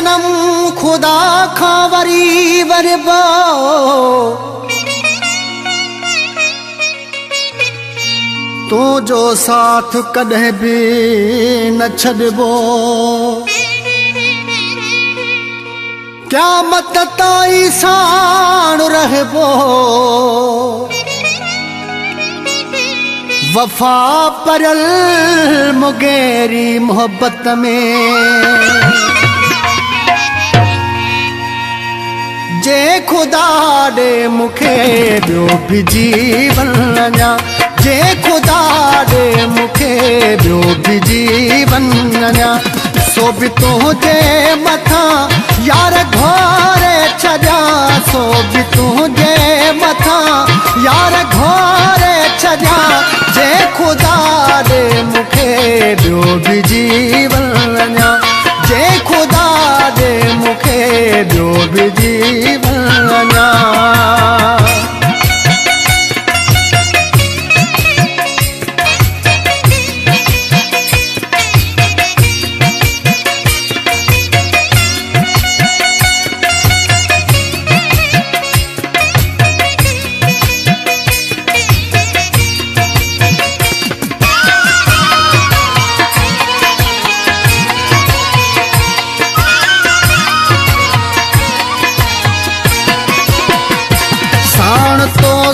जन्म खुदा खां वरी वरबो तू जो साथ कदे भी न छड़बो क़यामत ताईं साण रहबो वफा परल मुगेरी मोहब्बत में जे खुदा दे मुखे बियो भी जीवन अञा जे खुदा दे मुखे बियो भी जीवन अञा सो भी तुझे मथा यार घोरे छजा सो भी तुझे मथा यार घोरे छजा जे खुदा दे मुखे बियो भी जीवन अञा जे खुदा दे मुखे बियो भी जीवन अञा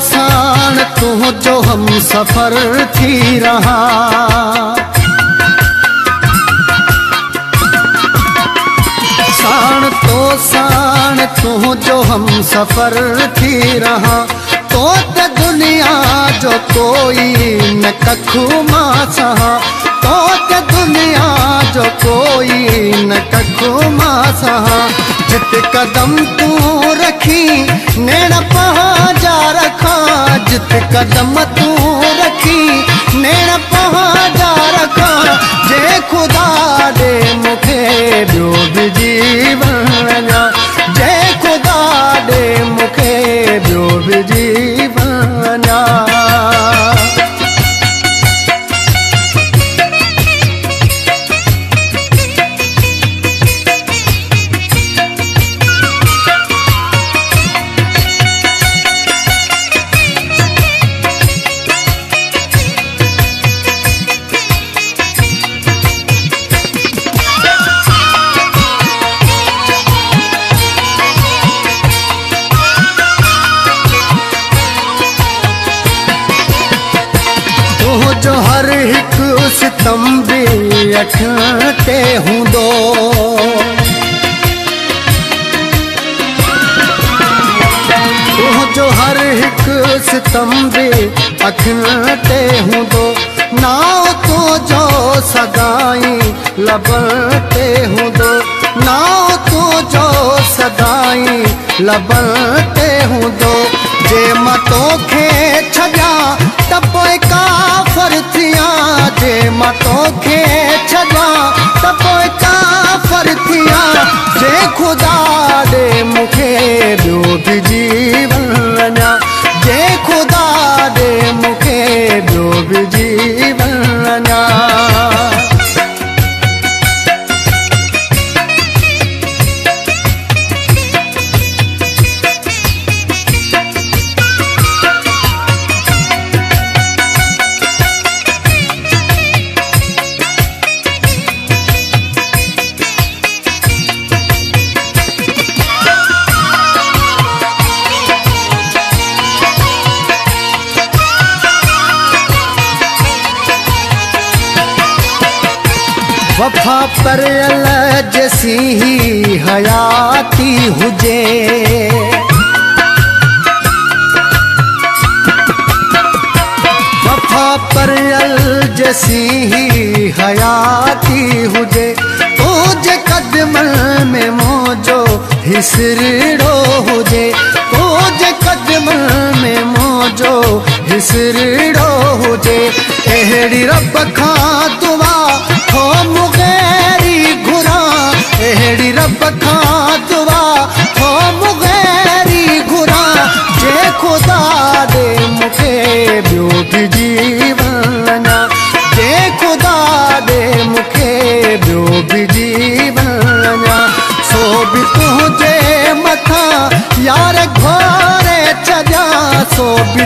साण तू जो हम सफर थी रहा साण तू जो हम सफर थी रहा तो त दुनिया जो कोई न कखू मां सहा तो त दुनिया जो कोई न कखू मां सहा जित कदम तू रखी नेण पहाजा रखा जित कदम तू रखी नेण पहाजा रखा जे खुदा दे मुखे बियो भी जीवन अञा जे खुदा दे मुखे बियो भी जीवन अञा जो हर एक सितम भी अखियां ते हूंदो जो हर एक सितम भी अखियां ते हूंदो नाव तो जो सदाई लबन ते हूंदो नाव तो जो सदाई लबन ते हूंदो जे मां तोखे छॾिया त पोइ काफ़र थिया जे मां तोखे छॾिया त पोइ काफ़र थिया जे खुदा दे मुखे बियो भी जीवन अञा जे खुदा दे मुखे बियो भी जीवन अञा वफा परयल जैसी ही हयाती हुजे वफा परयल जैसी ही हयाती हुजे तुझे कदमन में मोजो हिसड़ो हुजे तुझे कदमन में मोजो हिसड़ो हुजे अहिड़ी रब खां दुआ हो मुगैरी घुरा अहिड़ी रब खां दुआ हो मुगैरी घुरा जे खुदा दे मुखे बियो भी जीवन अञा जे खुदा दे मुखे बियो भी जीवन अञा सो यार घोरे चजा सो भी